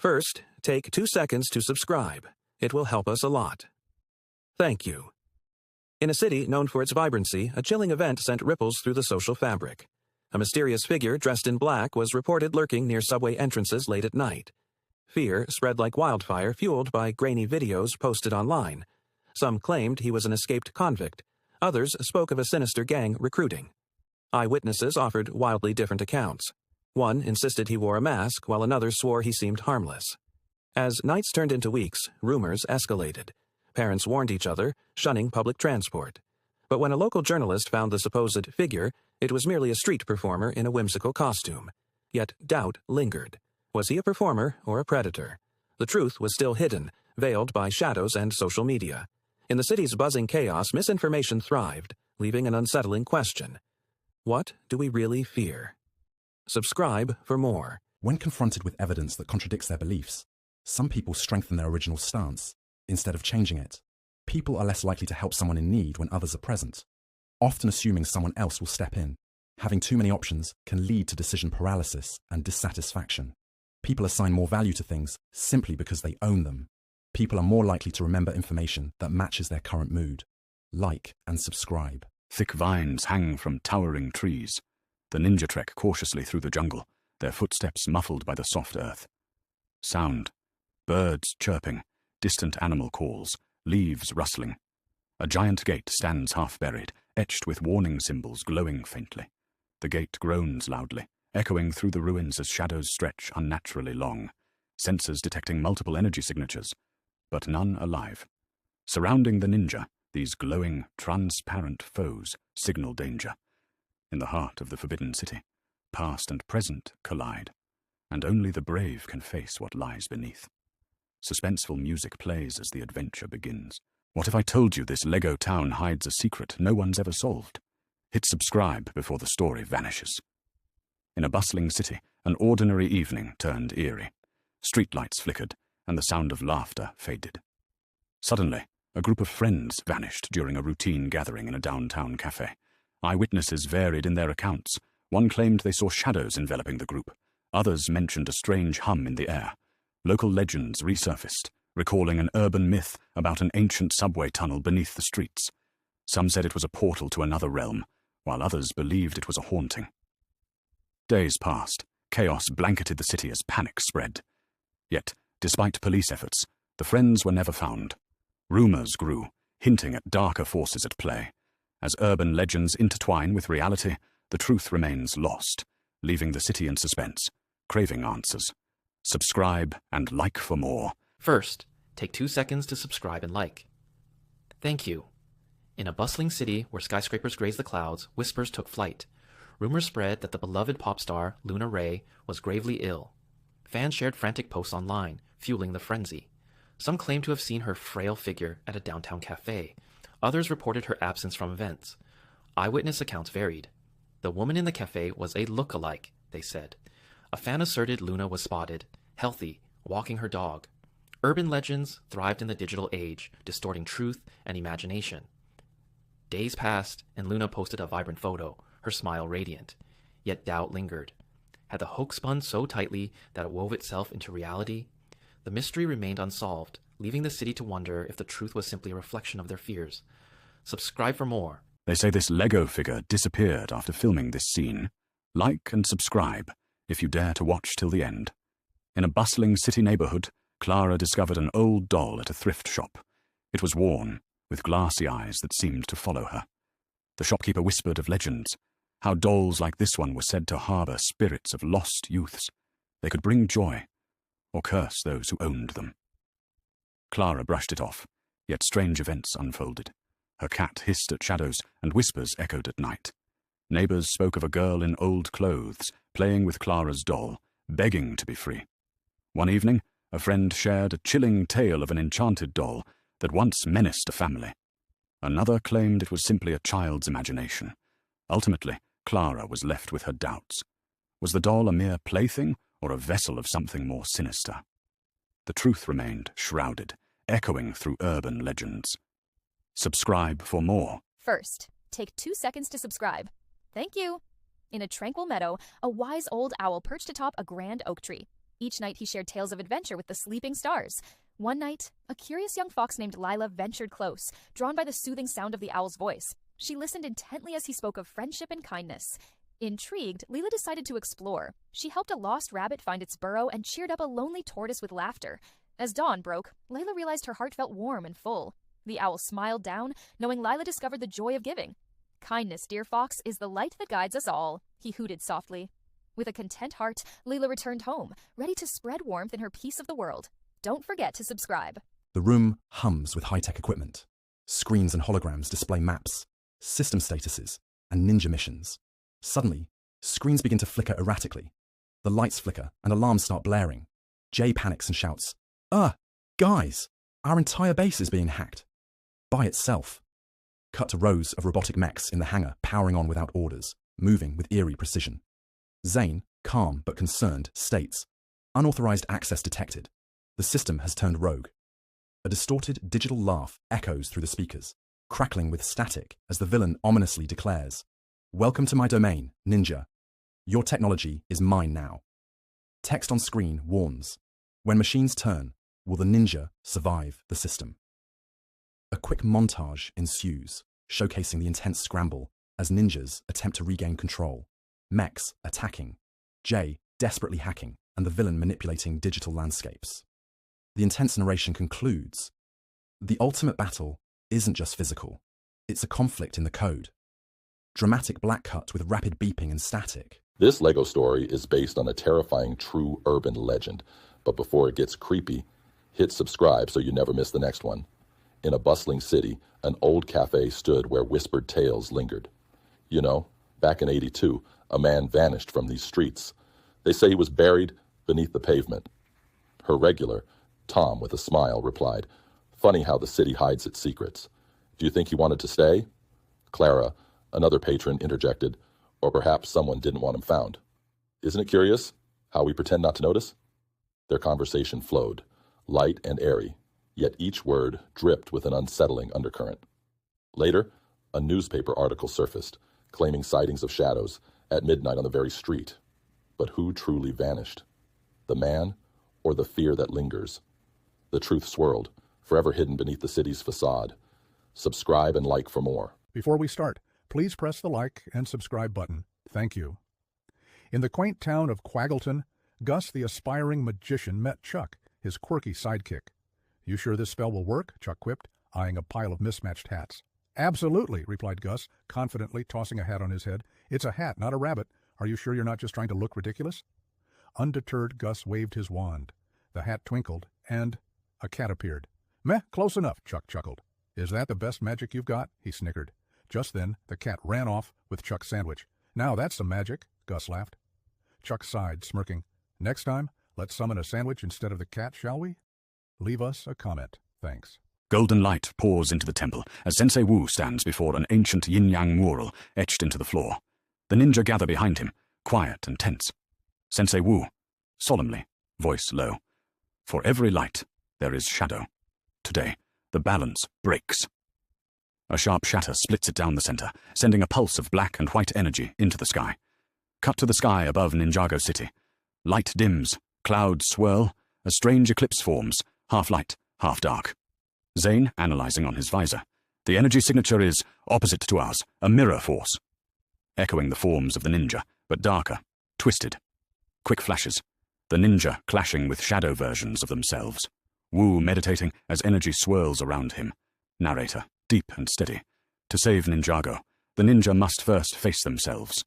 First, take 2 seconds to subscribe. It will help us a lot. Thank you. In a city known for its vibrancy, a chilling event sent ripples through the social fabric. A mysterious figure dressed in black was reported lurking near subway entrances late at night. Fear spread like wildfire, fueled by grainy videos posted online. Some claimed he was an escaped convict. Others spoke of a sinister gang recruiting. Eyewitnesses offered wildly different accounts. One insisted he wore a mask, while another swore he seemed harmless. As nights turned into weeks, rumors escalated. Parents warned each other, shunning public transport. But when a local journalist found the supposed figure, it was merely a street performer in a whimsical costume. Yet doubt lingered. Was he a performer or a predator? The truth was still hidden, veiled by shadows and social media. In the city's buzzing chaos, misinformation thrived, leaving an unsettling question. What do we really fear? Subscribe for more. When confronted with evidence that contradicts their beliefs, some people strengthen their original stance instead of changing it. People are less likely to help someone in need when others are present, often assuming someone else will step in. Having too many options can lead to decision paralysis and dissatisfaction. People assign more value to things simply because they own them. People are more likely to remember information that matches their current mood. Like and subscribe. Thick vines hang from towering trees. The ninja trek cautiously through the jungle, their footsteps muffled by the soft earth. Sound. Birds chirping, distant animal calls, leaves rustling. A giant gate stands half buried, etched with warning symbols glowing faintly. The gate groans loudly, echoing through the ruins as shadows stretch unnaturally long, sensors detecting multiple energy signatures, but none alive. Surrounding the ninja, these glowing, transparent foes signal danger. In the heart of the Forbidden City, past and present collide, and only the brave can face what lies beneath. Suspenseful music plays as the adventure begins. What if I told you this Lego town hides a secret no one's ever solved? Hit subscribe before the story vanishes. In a bustling city, an ordinary evening turned eerie. Streetlights flickered, and the sound of laughter faded. Suddenly, a group of friends vanished during a routine gathering in a downtown cafe. Eyewitnesses varied in their accounts. One claimed they saw shadows enveloping the group. Others mentioned a strange hum in the air. Local legends resurfaced, recalling an urban myth about an ancient subway tunnel beneath the streets. Some said it was a portal to another realm, while others believed it was a haunting. Days passed. Chaos blanketed the city as panic spread. Yet, despite police efforts, the friends were never found. Rumors grew, hinting at darker forces at play. As urban legends intertwine with reality, the truth remains lost, leaving the city in suspense, craving answers. Subscribe and like for more. First, take 2 seconds to subscribe and like. Thank you. In a bustling city where skyscrapers graze the clouds, whispers took flight. Rumors spread that the beloved pop star, Luna Ray, was gravely ill. Fans shared frantic posts online, fueling the frenzy. Some claimed to have seen her frail figure at a downtown cafe. Others reported her absence from events. Eyewitness accounts varied. The woman in the cafe was a look-alike, they said. A fan asserted Luna was spotted, healthy, walking her dog. Urban legends thrived in the digital age, distorting truth and imagination. Days passed, and Luna posted a vibrant photo, her smile radiant. Yet doubt lingered. Had the hoax spun so tightly that it wove itself into reality? The mystery remained unsolved, leaving the city to wonder if the truth was simply a reflection of their fears. Subscribe for more. They say this Lego figure disappeared after filming this scene. Like and subscribe if you dare to watch till the end. In a bustling city neighborhood, Clara discovered an old doll at a thrift shop. It was worn, with glassy eyes that seemed to follow her. The shopkeeper whispered of legends, how dolls like this one were said to harbor spirits of lost youths. They could bring joy, or curse those who owned them. Clara brushed it off, yet strange events unfolded. Her cat hissed at shadows, and whispers echoed at night. Neighbors spoke of a girl in old clothes, playing with Clara's doll, begging to be free. One evening, a friend shared a chilling tale of an enchanted doll that once menaced a family. Another claimed it was simply a child's imagination. Ultimately, Clara was left with her doubts. Was the doll a mere plaything, or a vessel of something more sinister? The truth remained shrouded, echoing through urban legends. Subscribe for more. First, take 2 seconds to subscribe. Thank you. In a tranquil meadow, a wise old owl perched atop a grand oak tree. Each night he shared tales of adventure with the sleeping stars. One night, a curious young fox named Lila ventured close, drawn by the soothing sound of the owl's voice. She listened intently as he spoke of friendship and kindness. Intrigued, Lila decided to explore. She helped a lost rabbit find its burrow and cheered up a lonely tortoise with laughter. As dawn broke, Layla realized her heart felt warm and full. The owl smiled down, knowing Lila discovered the joy of giving. "Kindness, dear fox, is the light that guides us all," he hooted softly. With a content heart, Layla returned home, ready to spread warmth in her piece of the world. Don't forget to subscribe. The room hums with high-tech equipment. Screens and holograms display maps, system statuses, and ninja missions. Suddenly, screens begin to flicker erratically. The lights flicker and alarms start blaring. Jay panics and shouts, Guys, our entire base is being hacked." By itself. Cut to rows of robotic mechs in the hangar powering on without orders, moving with eerie precision. Zane, calm but concerned, states, "Unauthorized access detected. The system has turned rogue." A distorted digital laugh echoes through the speakers, crackling with static as the villain ominously declares, "Welcome to my domain, Ninja. Your technology is mine now." Text on screen warns, "When machines turn, will the Ninja survive the system?" A quick montage ensues, showcasing the intense scramble as ninjas attempt to regain control, mechs attacking, Jay desperately hacking, and the villain manipulating digital landscapes. The intense narration concludes, "The ultimate battle isn't just physical, it's a conflict in the code." Dramatic black cut with rapid beeping and static. This Lego story is based on a terrifying true urban legend, but before it gets creepy, hit subscribe so you never miss the next one. In a bustling city, an old cafe stood where whispered tales lingered. You know, back in '82, a man vanished from these streets. They say he was buried beneath the pavement. Her regular, Tom with a smile, replied, "Funny how the city hides its secrets. Do you think he wanted to stay?" Clara, another patron, interjected, "Or perhaps someone didn't want him found." Isn't it curious how we pretend not to notice? Their conversation flowed, light and airy, yet each word dripped with an unsettling undercurrent. Later, a newspaper article surfaced, claiming sightings of shadows at midnight on the very street. But who truly vanished? The man or the fear that lingers? The truth swirled, forever hidden beneath the city's facade. Subscribe and like for more. Before we start, please press the like and subscribe button. Thank you. In the quaint town of Quaggleton, Gus the aspiring magician met Chuck, his quirky sidekick. "You sure this spell will work?" Chuck quipped, eyeing a pile of mismatched hats. "Absolutely," replied Gus, confidently tossing a hat on his head. "It's a hat, not a rabbit. Are you sure you're not just trying to look ridiculous?" Undeterred, Gus waved his wand. The hat twinkled, and a cat appeared. "Meh, close enough," Chuck chuckled. "Is that the best magic you've got?" he snickered. Just then, the cat ran off with Chuck's sandwich. "Now that's some magic," Gus laughed. Chuck sighed, smirking. "Next time, let's summon a sandwich instead of the cat, shall we? Leave us a comment. Thanks." Golden light pours into the temple as Sensei Wu stands before an ancient yin-yang mural etched into the floor. The ninja gather behind him, quiet and tense. Sensei Wu, solemnly, voice low. "For every light, there is shadow. Today, the balance breaks." A sharp shatter splits it down the center, sending a pulse of black and white energy into the sky. Cut to the sky above Ninjago City. Light dims, clouds swirl, a strange eclipse forms, half light, half dark. Zane analyzing on his visor. The energy signature is opposite to ours, a mirror force. Echoing the forms of the ninja, but darker, twisted. Quick flashes, the ninja clashing with shadow versions of themselves. Wu meditating as energy swirls around him. Narrator, deep and steady. To save Ninjago, the ninja must first face themselves.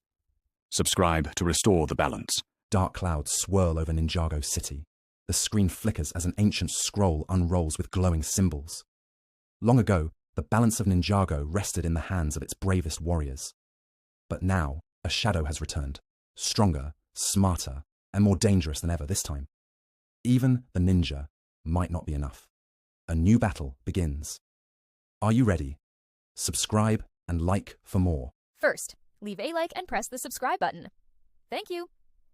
Subscribe to restore the balance. Dark clouds swirl over Ninjago City. The screen flickers as an ancient scroll unrolls with glowing symbols. Long ago, the balance of Ninjago rested in the hands of its bravest warriors. But now, a shadow has returned, stronger, smarter, and more dangerous than ever this time. Even the ninja might not be enough. A new battle begins. Are you ready? Subscribe and like for more. First, leave a like and press the subscribe button. Thank you.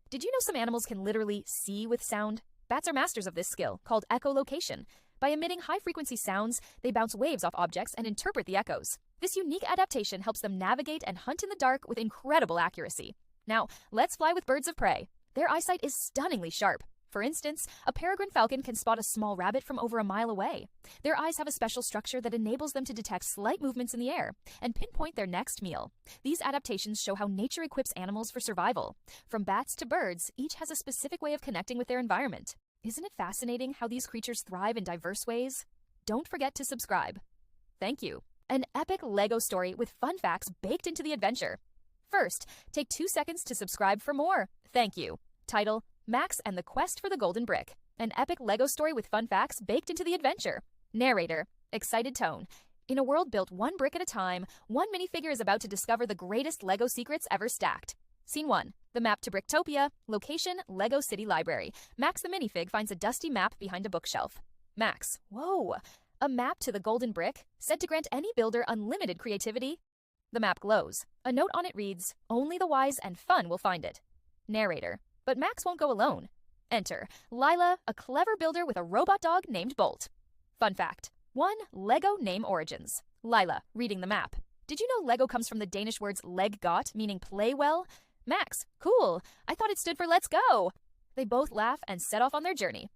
Did you know some animals can literally see with sound? Bats are masters of this skill, called echolocation. By emitting high-frequency sounds, they bounce waves off objects and interpret the echoes. This unique adaptation helps them navigate and hunt in the dark with incredible accuracy. Now, let's fly with birds of prey. Their eyesight is stunningly sharp. For instance, a peregrine falcon can spot a small rabbit from over a mile away. Their eyes have a special structure that enables them to detect slight movements in the air and pinpoint their next meal. These adaptations show how nature equips animals for survival. From bats to birds, each has a specific way of connecting with their environment. Isn't it fascinating how these creatures thrive in diverse ways? Don't forget to subscribe. Thank you. An epic Lego story with fun facts baked into the adventure. First, take 2 seconds to subscribe for more. Thank you. Title: Max and the Quest for the Golden Brick. An epic Lego story with fun facts baked into the adventure. Narrator: excited tone. In a world built one brick at a time, one minifigure is about to discover the greatest Lego secrets ever stacked. Scene 1. The map to Bricktopia. Location: Lego City Library. Max the minifig finds a dusty map behind a bookshelf. Max: whoa! A map to the Golden Brick, said to grant any builder unlimited creativity. The map glows. A note on it reads, "Only the wise and fun will find it." Narrator: but Max won't go alone. Enter Lila, a clever builder with a robot dog named Bolt. Fun fact: 1. Lego name origins. Lila, reading the map. Did you know Lego comes from the Danish words leg godt, meaning play well? Max: cool. I thought it stood for let's go. They both laugh and set off on their journey.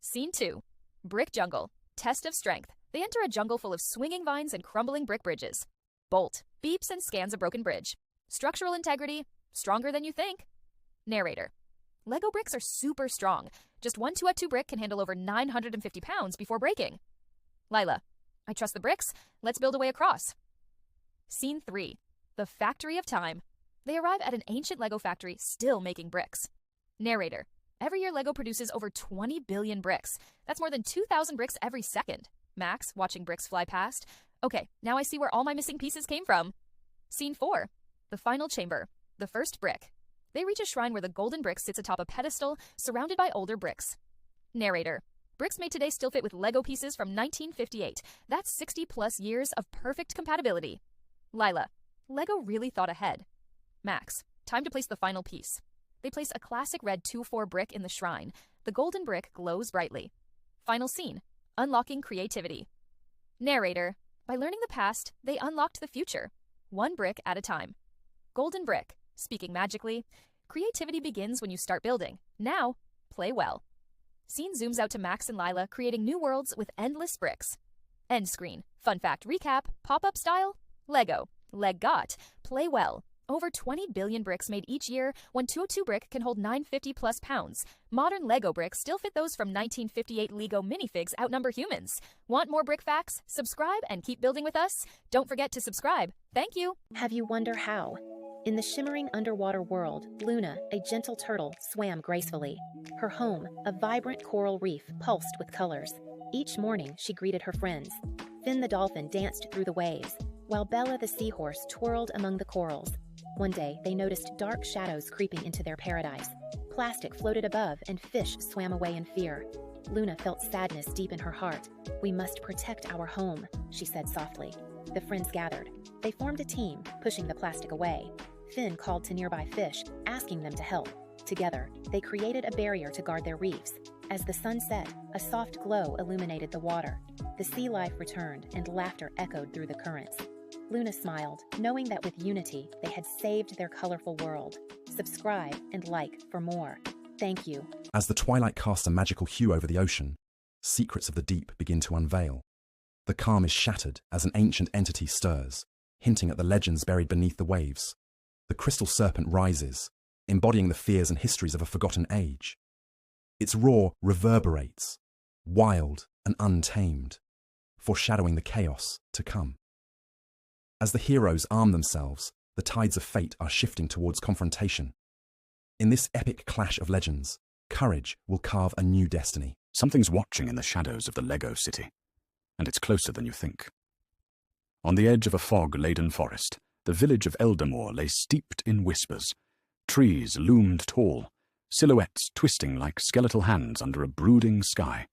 Scene 2. Brick Jungle. Test of strength. They enter a jungle full of swinging vines and crumbling brick bridges. Bolt beeps and scans a broken bridge. Structural integrity: stronger than you think. Narrator: Lego bricks are super strong. Just one 2x2 brick can handle over 950 pounds before breaking. Lila: I trust the bricks. Let's build a way across. Scene 3. The Factory of Time. They arrive at an ancient Lego factory still making bricks. Narrator: every year Lego produces over 20 billion bricks. That's more than 2,000 bricks every second. Max, watching bricks fly past. Okay, now I see where all my missing pieces came from. Scene 4. The Final Chamber. The First Brick. They reach a shrine where the golden brick sits atop a pedestal, surrounded by older bricks. Narrator: bricks made today still fit with Lego pieces from 1958. That's 60+ years of perfect compatibility. Lila: Lego really thought ahead. Max: time to place the final piece. They place a classic red 2-4 brick in the shrine. The golden brick glows brightly. Final scene: unlocking creativity. Narrator: by learning the past, they unlocked the future. One brick at a time. Golden brick. Speaking magically, creativity begins when you start building. Now, play well. Scene zooms out to Max and Lila creating new worlds with endless bricks. End screen. Fun fact recap: pop-up style. Lego. Leg got. Play well. Over 20 billion bricks made each year. One 202 brick can hold 950+ pounds. Modern Lego bricks still fit those from 1958 Lego minifigs outnumber humans. Want more brick facts? Subscribe and keep building with us. Don't forget to subscribe. Thank you. Have you wondered how? In the shimmering underwater world, Luna, a gentle turtle, swam gracefully. Her home, a vibrant coral reef, pulsed with colors. Each morning, she greeted her friends. Finn the dolphin danced through the waves, while Bella the seahorse twirled among the corals. One day, they noticed dark shadows creeping into their paradise. Plastic floated above, and fish swam away in fear. Luna felt sadness deep in her heart. "We must protect our home," she said softly. The friends gathered. They formed a team, pushing the plastic away. Finn called to nearby fish, asking them to help. Together, they created a barrier to guard their reefs. As the sun set, a soft glow illuminated the water. The sea life returned, and laughter echoed through the currents. Luna smiled, knowing that with unity, they had saved their colorful world. Subscribe and like for more. Thank you. As the twilight casts a magical hue over the ocean, secrets of the deep begin to unveil. The calm is shattered as an ancient entity stirs, hinting at the legends buried beneath the waves. The crystal serpent rises, embodying the fears and histories of a forgotten age. Its roar reverberates, wild and untamed, foreshadowing the chaos to come. As the heroes arm themselves, the tides of fate are shifting towards confrontation. In this epic clash of legends, courage will carve a new destiny. Something's watching in the shadows of the Lego city, and it's closer than you think. On the edge of a fog-laden forest, the village of Eldermore lay steeped in whispers. Trees loomed tall, silhouettes twisting like skeletal hands under a brooding sky.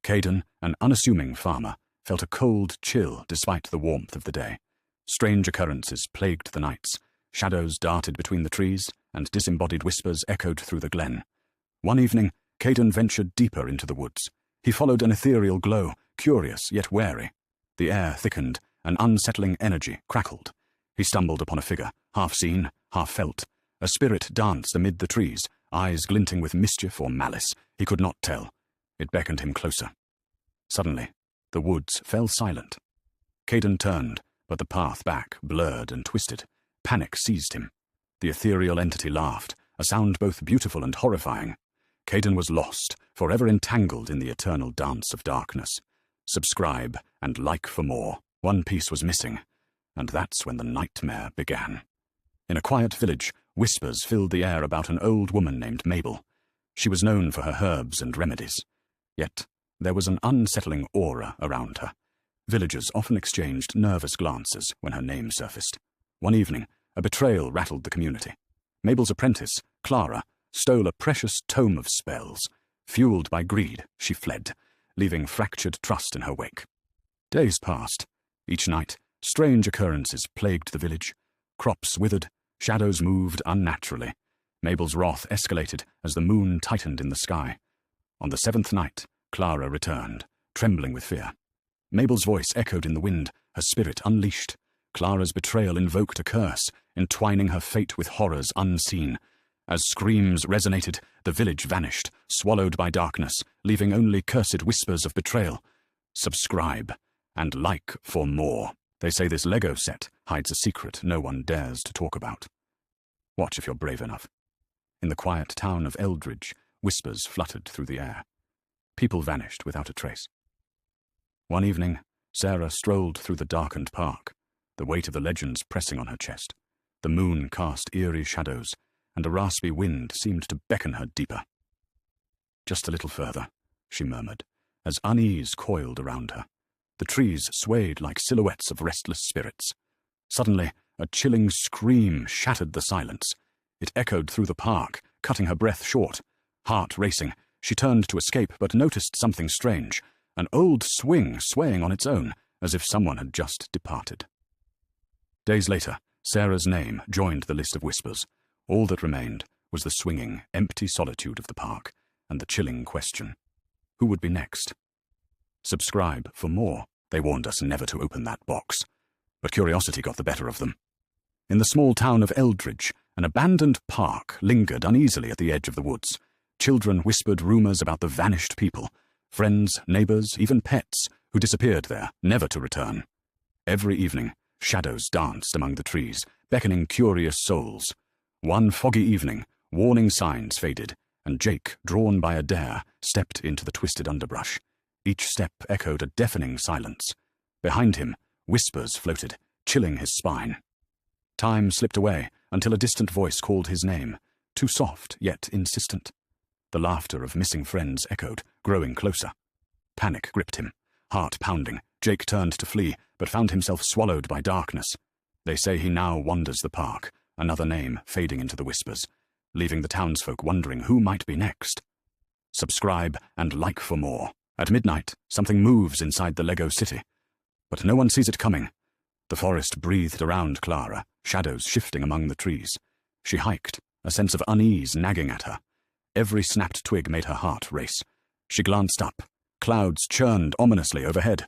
Caden, an unassuming farmer, felt a cold chill despite the warmth of the day. Strange occurrences plagued the nights. Shadows darted between the trees, and disembodied whispers echoed through the glen. One evening, Caden ventured deeper into the woods. He followed an ethereal glow, curious yet wary. The air thickened, an unsettling energy crackled. He stumbled upon a figure, half seen, half felt. A spirit danced amid the trees, eyes glinting with mischief or malice, He could not tell. It beckoned him closer. Suddenly, the woods fell silent. Caden turned, but the path back blurred and twisted. Panic seized him. The ethereal entity laughed, a sound both beautiful and horrifying. Caden was lost, forever entangled in the eternal dance of darkness. Subscribe and like for more. One piece was missing, and that's when the nightmare began. In a quiet village, whispers filled the air about an old woman named Mabel. She was known for her herbs and remedies. Yet there was an unsettling aura around her. Villagers often exchanged nervous glances when her name surfaced. One evening, a betrayal rattled the community. Mabel's apprentice, Clara, stole a precious tome of spells. Fueled by greed, she fled, leaving fractured trust in her wake. Days passed. Each night, strange occurrences plagued the village. Crops withered, shadows moved unnaturally. Mabel's wrath escalated as the moon tightened in the sky. On the 7th night, Clara returned, trembling with fear. Mabel's voice echoed in the wind, her spirit unleashed. Clara's betrayal invoked a curse, entwining her fate with horrors unseen. As screams resonated, the village vanished, swallowed by darkness, leaving only cursed whispers of betrayal. Subscribe and like for more. They say this Lego set hides a secret no one dares to talk about. Watch if you're brave enough. In the quiet town of Eldridge, whispers fluttered through the air. People vanished without a trace. One evening, Sarah strolled through the darkened park, the weight of the legends pressing on her chest. The moon cast eerie shadows, and a raspy wind seemed to beckon her deeper. Just a little further, she murmured, as unease coiled around her. The trees swayed like silhouettes of restless spirits. Suddenly, a chilling scream shattered the silence. It echoed through the park, cutting her breath short. Heart racing, she turned to escape but noticed something strange. An old swing swaying on its own, as if someone had just departed. Days later, Sarah's name joined the list of whispers. All that remained was the swinging, empty solitude of the park, and the chilling question: who would be next? Subscribe for more. They warned us never to open that box. But curiosity got the better of them. In the small town of Eldridge, an abandoned park lingered uneasily at the edge of the woods. Children whispered rumors about the vanished people, friends, neighbors, even pets, who disappeared there, never to return. Every evening, shadows danced among the trees, beckoning curious souls. One foggy evening, warning signs faded, and Jake, drawn by a dare, stepped into the twisted underbrush. Each step echoed a deafening silence. Behind him, whispers floated, chilling his spine. Time slipped away until a distant voice called his name, too soft yet insistent. The laughter of missing friends echoed, growing closer. Panic gripped him. Heart pounding, Jake turned to flee, but found himself swallowed by darkness. They say he now wanders the park, another name fading into the whispers, leaving the townsfolk wondering who might be next. Subscribe and like for more. At midnight, something moves inside the Lego city, but no one sees it coming. The forest breathed around Clara, shadows shifting among the trees. She hiked, a sense of unease nagging at her. Every snapped twig made her heart race. She glanced up. Clouds churned ominously overhead.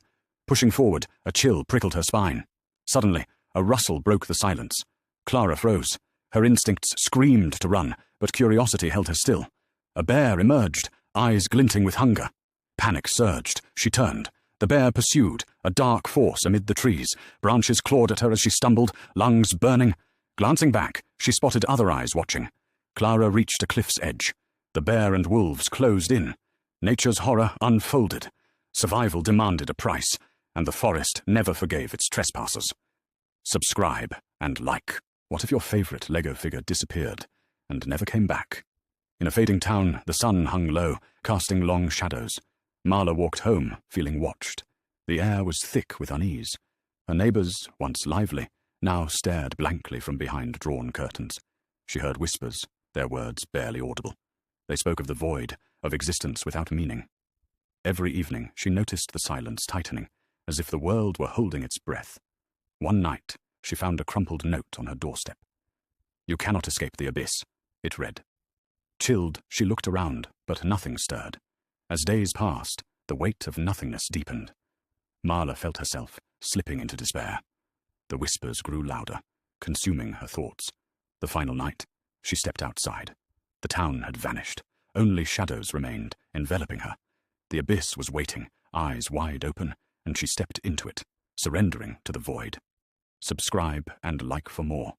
Pushing forward, a chill prickled her spine. Suddenly, a rustle broke the silence. Clara froze. Her instincts screamed to run, but curiosity held her still. A bear emerged, eyes glinting with hunger. Panic surged. She turned. The bear pursued, a dark force amid the trees. Branches clawed at her as she stumbled, lungs burning. Glancing back, she spotted other eyes watching. Clara reached a cliff's edge. The bear and wolves closed in. Nature's horror unfolded. Survival demanded a price, and the forest never forgave its trespassers. Subscribe and like. What if your favorite Lego figure disappeared and never came back? In a fading town, the sun hung low, casting long shadows. Marla walked home, feeling watched. The air was thick with unease. Her neighbors, once lively, now stared blankly from behind drawn curtains. She heard whispers, their words barely audible. They spoke of the void, of existence without meaning. Every evening she noticed the silence tightening, as if the world were holding its breath. One night she found a crumpled note on her doorstep. "You cannot escape the abyss," it read. Chilled, she looked around, but nothing stirred. As days passed, the weight of nothingness deepened. Marla felt herself slipping into despair. The whispers grew louder, consuming her thoughts. The final night, she stepped outside. The town had vanished. Only shadows remained, enveloping her. The abyss was waiting, eyes wide open, and she stepped into it, surrendering to the void. Subscribe and like for more.